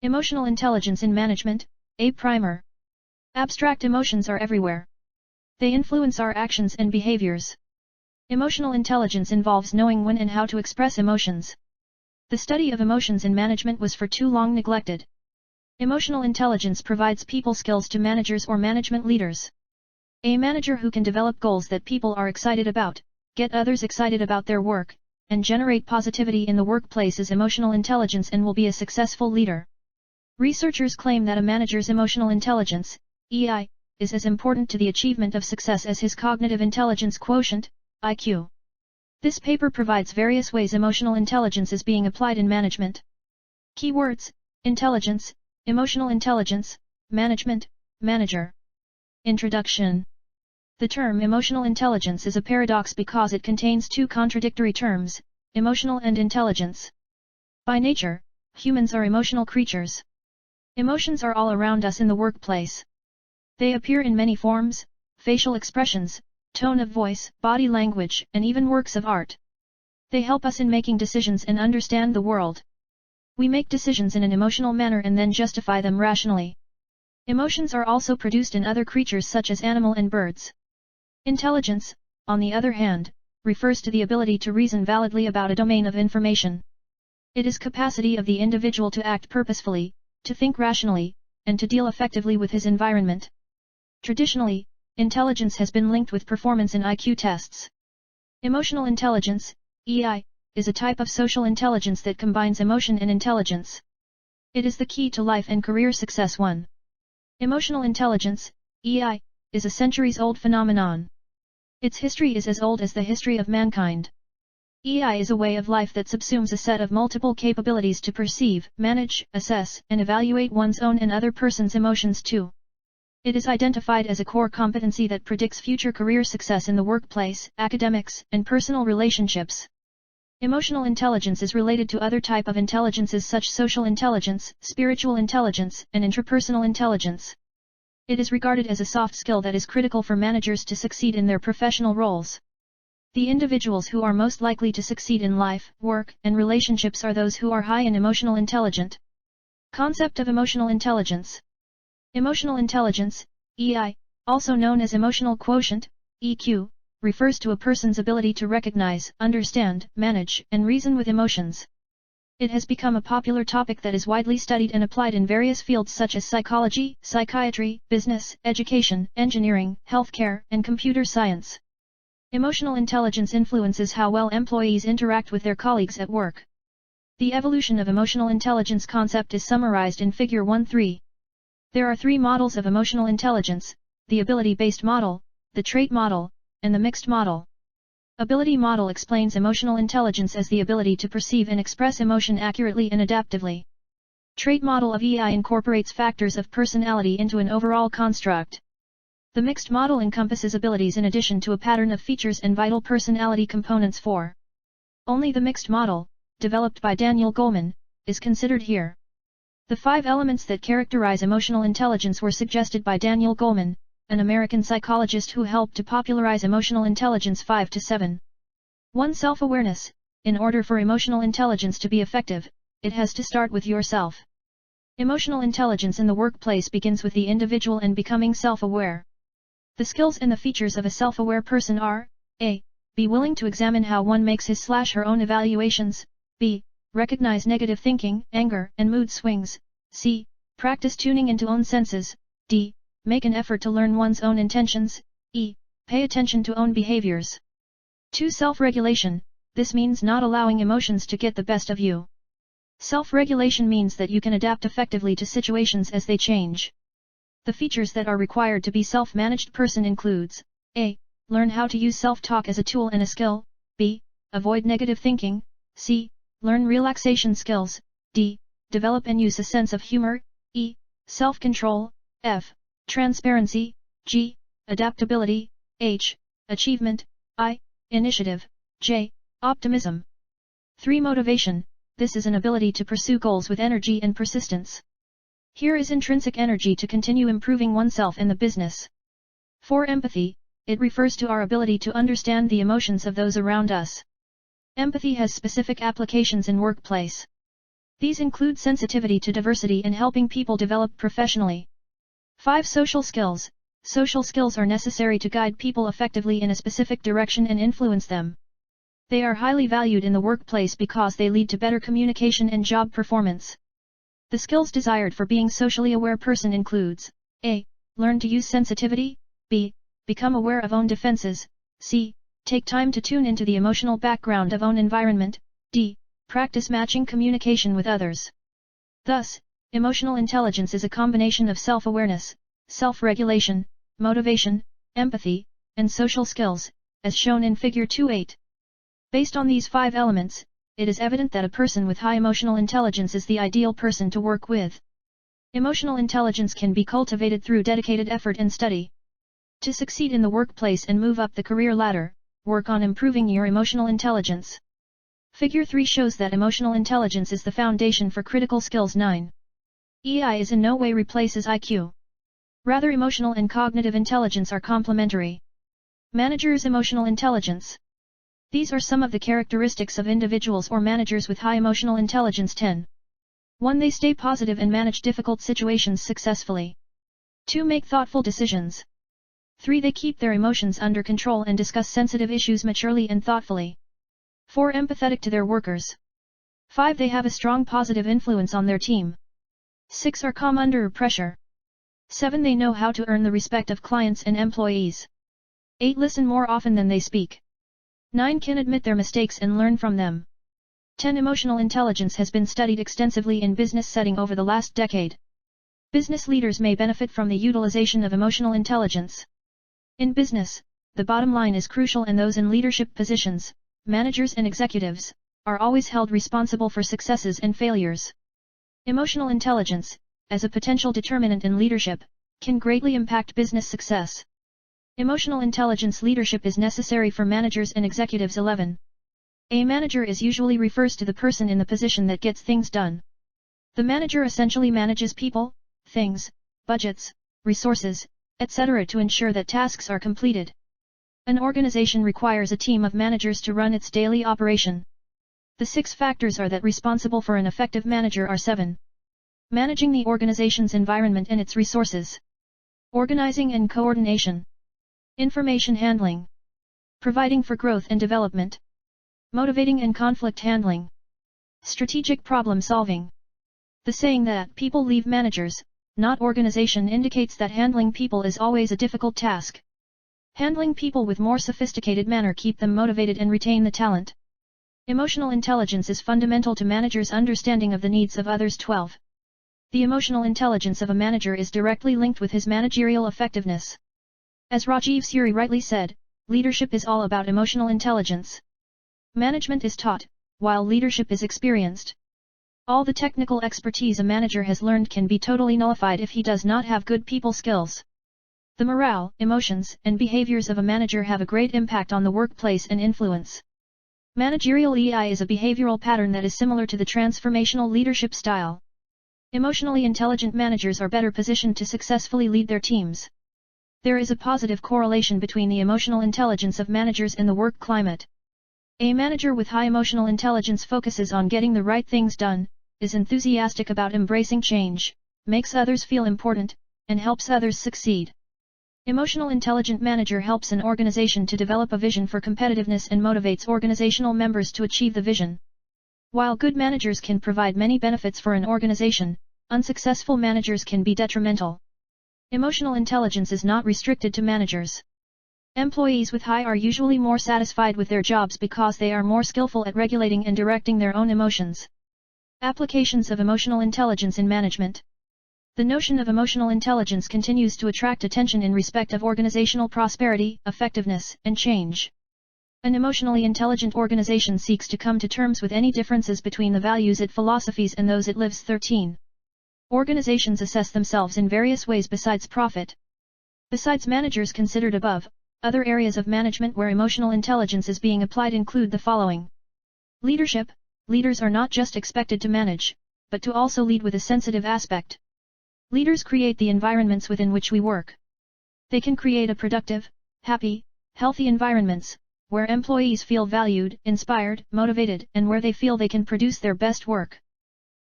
Emotional intelligence in management, a primer. Abstract emotions are everywhere. They influence our actions and behaviors. Emotional intelligence involves knowing when and how to express emotions. The study of emotions in management was for too long neglected. Emotional intelligence provides people skills to managers or management leaders. A manager who can develop goals that people are excited about, get others excited about their work, and generate positivity in the workplace is emotional intelligence and will be a successful leader. Researchers claim that a manager's emotional intelligence, EI, is as important to the achievement of success as his cognitive intelligence quotient, IQ. This paper provides various ways emotional intelligence is being applied in management. Keywords: intelligence, emotional intelligence, management, manager. Introduction. The term emotional intelligence is a paradox because it contains two contradictory terms, emotional and intelligence. By nature, humans are emotional creatures. Emotions are all around us in the workplace. They appear in many forms: facial expressions, tone of voice, body language, and even works of art. They help us in making decisions and understand the world. We make decisions in an emotional manner and then justify them rationally. Emotions are also produced in other creatures such as animal and birds. Intelligence, on the other hand, refers to the ability to reason validly about a domain of information. It is capacity of the individual to act purposefully, to think rationally, and to deal effectively with his environment. Traditionally, intelligence has been linked with performance in IQ tests. Emotional intelligence, EI, is a type of social intelligence that combines emotion and intelligence. It is the key to life and career success. 1. Emotional intelligence, EI, is a centuries-old phenomenon. Its history is as old as the history of mankind. EI is a way of life that subsumes a set of multiple capabilities to perceive, manage, assess, and evaluate one's own and other person's emotions too. It is identified as a core competency that predicts future career success in the workplace, academics, and personal relationships. Emotional intelligence is related to other types of intelligences such social intelligence, spiritual intelligence, and intrapersonal intelligence. It is regarded as a soft skill that is critical for managers to succeed in their professional roles. The individuals who are most likely to succeed in life, work, and relationships are those who are high in emotional intelligence. Concept of emotional intelligence. Emotional intelligence, EI, also known as emotional quotient, EQ, refers to a person's ability to recognize, understand, manage, and reason with emotions. It has become a popular topic that is widely studied and applied in various fields such as psychology, psychiatry, business, education, engineering, healthcare, and computer science. Emotional intelligence influences how well employees interact with their colleagues at work. The evolution of emotional intelligence concept is summarized in Figure 1.3. There are 3 models of emotional intelligence: the ability-based model, the trait model, and the mixed model. Ability model explains emotional intelligence as the ability to perceive and express emotion accurately and adaptively. Trait model of EI incorporates factors of personality into an overall construct. The mixed model encompasses abilities in addition to a pattern of features and vital personality components. 4. Only the mixed model, developed by Daniel Goleman, is considered here. The 5 elements that characterize emotional intelligence were suggested by Daniel Goleman, an American psychologist who helped to popularize emotional intelligence. 5 to 7. 1. Self-awareness. In order for emotional intelligence to be effective, it has to start with yourself. Emotional intelligence in the workplace begins with the individual and becoming self-aware. The skills and the features of a self-aware person are: A. Be willing to examine how one makes his/her own evaluations. B. Recognize negative thinking, anger, and mood swings. C. Practice tuning into own senses. D. Make an effort to learn one's own intentions. E. Pay attention to own behaviors. 2. Self-regulation. This means not allowing emotions to get the best of you. Self-regulation means that you can adapt effectively to situations as they change. The features that are required to be self-managed person includes: A. Learn how to use self-talk as a tool and a skill. B. Avoid negative thinking. C. Learn relaxation skills. D. Develop and use a sense of humor. E. Self-control. F. Transparency. G. Adaptability. H. Achievement. I. Initiative. J. Optimism. 3. Motivation. This is an ability to pursue goals with energy and persistence. Here is intrinsic energy to continue improving oneself and the business. 4. Empathy. It refers to our ability to understand the emotions of those around us. Empathy has specific applications in workplace. These include sensitivity to diversity and helping people develop professionally. 5. Social skills. Social skills are necessary to guide people effectively in a specific direction and influence them. They are highly valued in the workplace because they lead to better communication and job performance. The skills desired for being socially aware person includes A. Learn to use sensitivity. B. Become aware of own defenses. C. Take time to tune into the emotional background of own environment. D. Practice matching communication with others. Thus, emotional intelligence is a combination of self-awareness, self-regulation, motivation, empathy, and social skills, as shown in Figure 2.8. Based on these 5 elements, it is evident that a person with high emotional intelligence is the ideal person to work with. Emotional intelligence can be cultivated through dedicated effort and study. To succeed in the workplace and move up the career ladder, work on improving your emotional intelligence. Figure 3 shows that emotional intelligence is the foundation for critical skills 9. EI is in no way replaces IQ. Rather, emotional and cognitive intelligence are complementary. Managers' emotional intelligence. These are some of the characteristics of individuals or managers with high emotional intelligence. 10. 1. They stay positive and manage difficult situations successfully. 2. Make thoughtful decisions. 3. They keep their emotions under control and discuss sensitive issues maturely and thoughtfully. 4. Empathetic to their workers. 5. They have a strong positive influence on their team. 6. Are calm under pressure. 7. They know how to earn the respect of clients and employees. 8. Listen more often than they speak. 9. Can admit their mistakes and learn from them. 10. Emotional intelligence has been studied extensively in business setting over the last decade. Business leaders may benefit from the utilization of emotional intelligence. In business, the bottom line is crucial, and those in leadership positions, managers and executives, are always held responsible for successes and failures. Emotional intelligence, as a potential determinant in leadership, can greatly impact business success. Emotional intelligence leadership is necessary for managers and executives. 11. A manager usually refers to the person in the position that gets things done. The manager essentially manages people, things, budgets, resources, etc. to ensure that tasks are completed. An organization requires a team of managers to run its daily operation. The 6 factors are that responsible for an effective manager are 7. Managing the organization's environment and its resources. Organizing and coordination. Information handling. Providing for growth and development. Motivating and conflict handling. Strategic problem solving. The saying that people leave managers, not organization, indicates that handling people is always a difficult task. Handling people with more sophisticated manner keep them motivated and retain the talent. Emotional intelligence is fundamental to managers' understanding of the needs of others. 12. The emotional intelligence of a manager is directly linked with his managerial effectiveness. As Rajiv Suri rightly said, leadership is all about emotional intelligence. Management is taught, while leadership is experienced. All the technical expertise a manager has learned can be totally nullified if he does not have good people skills. The morale, emotions, and behaviors of a manager have a great impact on the workplace and influence. Managerial EI is a behavioral pattern that is similar to the transformational leadership style. Emotionally intelligent managers are better positioned to successfully lead their teams. There is a positive correlation between the emotional intelligence of managers and the work climate. A manager with high emotional intelligence focuses on getting the right things done, is enthusiastic about embracing change, makes others feel important, and helps others succeed. Emotional intelligent manager helps an organization to develop a vision for competitiveness and motivates organizational members to achieve the vision. While good managers can provide many benefits for an organization, unsuccessful managers can be detrimental. Emotional intelligence is not restricted to managers. Employees with high are usually more satisfied with their jobs because they are more skillful at regulating and directing their own emotions. Applications of emotional intelligence in management. The notion of emotional intelligence continues to attract attention in respect of organizational prosperity, effectiveness, and change. An emotionally intelligent organization seeks to come to terms with any differences between the values it philosophies and those it lives. 13. Organizations assess themselves in various ways besides profit. Besides managers considered above, other areas of management where emotional intelligence is being applied include the following. Leadership. Leaders are not just expected to manage, but to also lead with a sensitive aspect. Leaders create the environments within which we work. They can create a productive, happy, healthy environments, where employees feel valued, inspired, motivated, and where they feel they can produce their best work.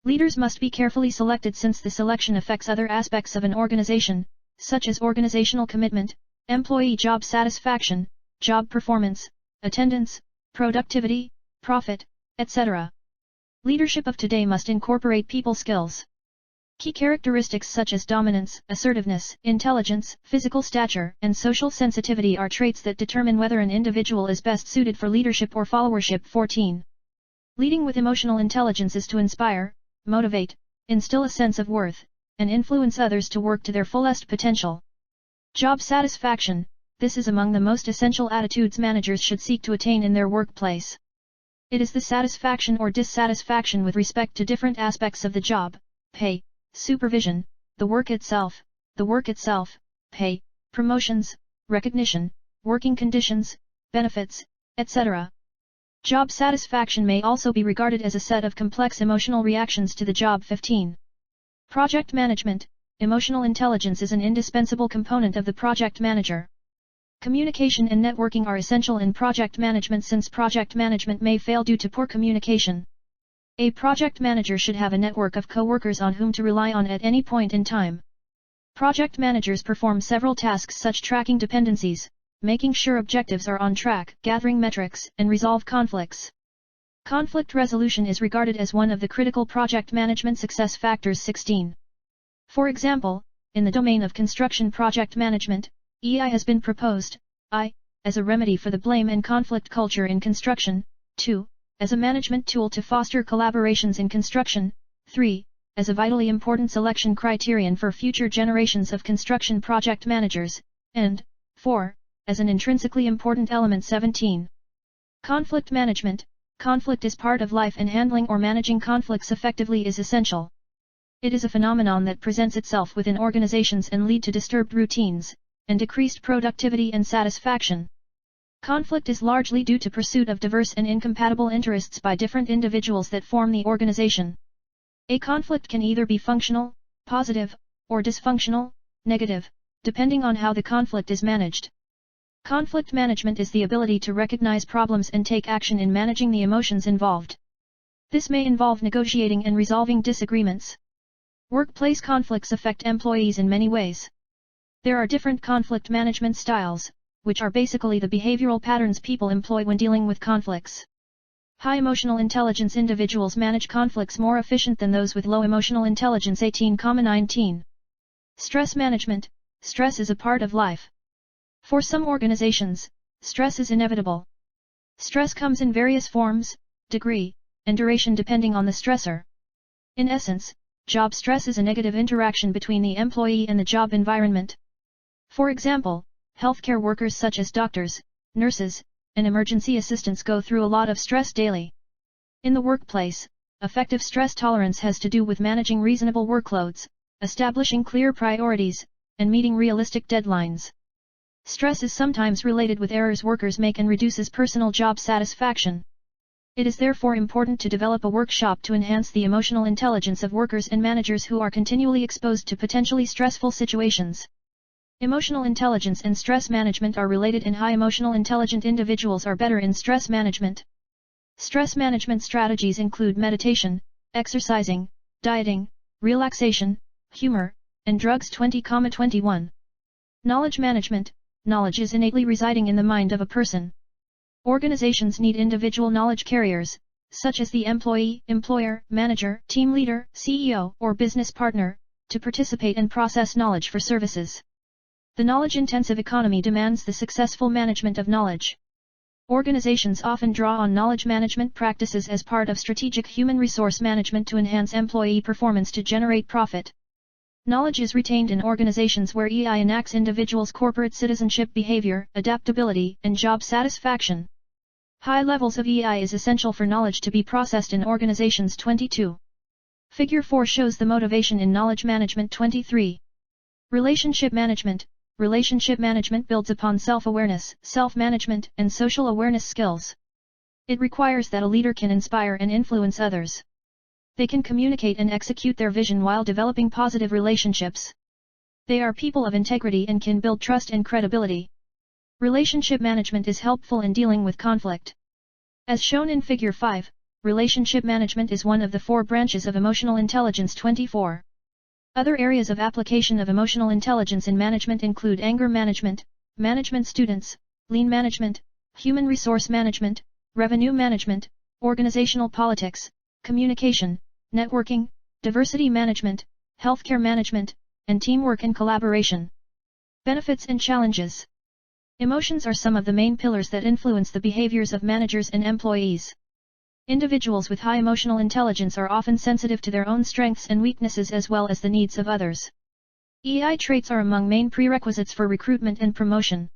Leaders must be carefully selected since the selection affects other aspects of an organization, such as organizational commitment, employee job satisfaction, job performance, attendance, productivity, profit, etc. Leadership of today must incorporate people skills. Key characteristics such as dominance, assertiveness, intelligence, physical stature, and social sensitivity are traits that determine whether an individual is best suited for leadership or followership. 14. Leading with emotional intelligence is to inspire, motivate, instill a sense of worth, and influence others to work to their fullest potential. Job satisfaction. This is among the most essential attitudes managers should seek to attain in their workplace. It is the satisfaction or dissatisfaction with respect to different aspects of the job, pay, supervision, the work itself, pay, promotions, recognition, working conditions, benefits, etc. Job satisfaction may also be regarded as a set of complex emotional reactions to the job. 15. Project management. Emotional intelligence is an indispensable component of the project manager. Communication and networking are essential in project management since project management may fail due to poor communication. A project manager should have a network of co-workers on whom to rely on at any point in time. Project managers perform several tasks such as tracking dependencies, making sure objectives are on track, gathering metrics, and resolve conflicts. Conflict resolution is regarded as one of the critical project management success factors. 16. For example, in the domain of construction project management, EI has been proposed, I, as a remedy for the blame and conflict culture in construction, 2, as a management tool to foster collaborations in construction, 3, as a vitally important selection criterion for future generations of construction project managers, and 4, as an intrinsically important element. 17. Conflict management. Conflict is part of life and handling or managing conflicts effectively is essential. It is a phenomenon that presents itself within organizations and lead to disturbed routines, and decreased productivity and satisfaction. Conflict is largely due to pursuit of diverse and incompatible interests by different individuals that form the organization. A conflict can either be functional, positive, or dysfunctional, negative, depending on how the conflict is managed. Conflict management is the ability to recognize problems and take action in managing the emotions involved. This may involve negotiating and resolving disagreements. Workplace conflicts affect employees in many ways. There are different conflict management styles, which are basically the behavioral patterns people employ when dealing with conflicts. High emotional intelligence individuals manage conflicts more efficient than those with low emotional intelligence. 18,19. Stress management. Stress is a part of life. For some organizations, stress is inevitable. Stress comes in various forms, degree, and duration depending on the stressor. In essence, job stress is a negative interaction between the employee and the job environment. For example, healthcare workers such as doctors, nurses, and emergency assistants go through a lot of stress daily. In the workplace, effective stress tolerance has to do with managing reasonable workloads, establishing clear priorities, and meeting realistic deadlines. Stress is sometimes related with errors workers make and reduces personal job satisfaction. It is therefore important to develop a workshop to enhance the emotional intelligence of workers and managers who are continually exposed to potentially stressful situations. Emotional intelligence and stress management are related, and high emotional intelligent individuals are better in stress management. Stress management strategies include meditation, exercising, dieting, relaxation, humor, and drugs. 20,21. Knowledge management. Knowledge is innately residing in the mind of a person. Organizations need individual knowledge carriers, such as the employee, employer, manager, team leader, CEO, or business partner, to participate and process knowledge for services. The knowledge-intensive economy demands the successful management of knowledge. Organizations often draw on knowledge management practices as part of strategic human resource management to enhance employee performance to generate profit. Knowledge is retained in organizations where EI enacts individuals' corporate citizenship behavior, adaptability, and job satisfaction. High levels of EI is essential for knowledge to be processed in organizations. 22. Figure 4 shows the motivation in knowledge management. 23. Relationship management. Relationship management builds upon self-awareness, self-management, and social awareness skills. It requires that a leader can inspire and influence others. They can communicate and execute their vision while developing positive relationships. They are people of integrity and can build trust and credibility. Relationship management is helpful in dealing with conflict. As shown in Figure 5, relationship management is one of the 4 branches of emotional intelligence. 24. Other areas of application of emotional intelligence in management include anger management, management students, lean management, human resource management, revenue management, organizational politics, communication, networking, diversity management, healthcare management, and teamwork and collaboration. Benefits and challenges. Emotions are some of the main pillars that influence the behaviors of managers and employees. Individuals with high emotional intelligence are often sensitive to their own strengths and weaknesses as well as the needs of others. EI traits are among main prerequisites for recruitment and promotion.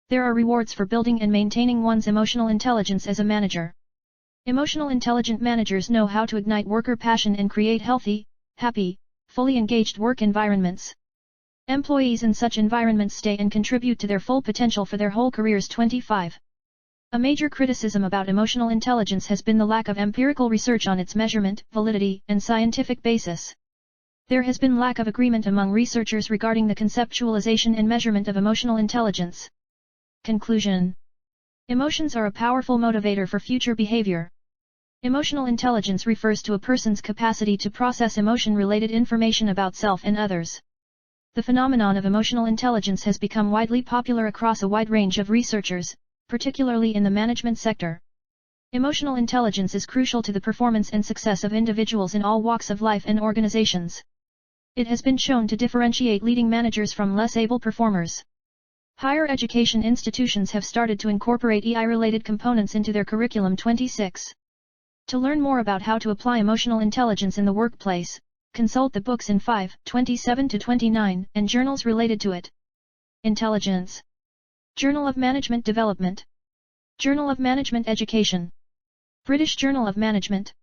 There are rewards for building and maintaining one's emotional intelligence as a manager. Emotional intelligent managers know how to ignite worker passion and create healthy, happy, fully engaged work environments. Employees in such environments stay and contribute to their full potential for their whole careers. 25. A major criticism about emotional intelligence has been the lack of empirical research on its measurement, validity, and scientific basis. There has been lack of agreement among researchers regarding the conceptualization and measurement of emotional intelligence. Conclusion. Emotions are a powerful motivator for future behavior. Emotional intelligence refers to a person's capacity to process emotion-related information about self and others. The phenomenon of emotional intelligence has become widely popular across a wide range of researchers, particularly in the management sector. Emotional intelligence is crucial to the performance and success of individuals in all walks of life and organizations. It has been shown to differentiate leading managers from less able performers. Higher education institutions have started to incorporate EI-related components into their curriculum. 26. To learn more about how to apply emotional intelligence in the workplace, consult the books in 5:27-29 and journals related to it. Intelligence. Journal of Management Development. Journal of Management Education. British Journal of Management.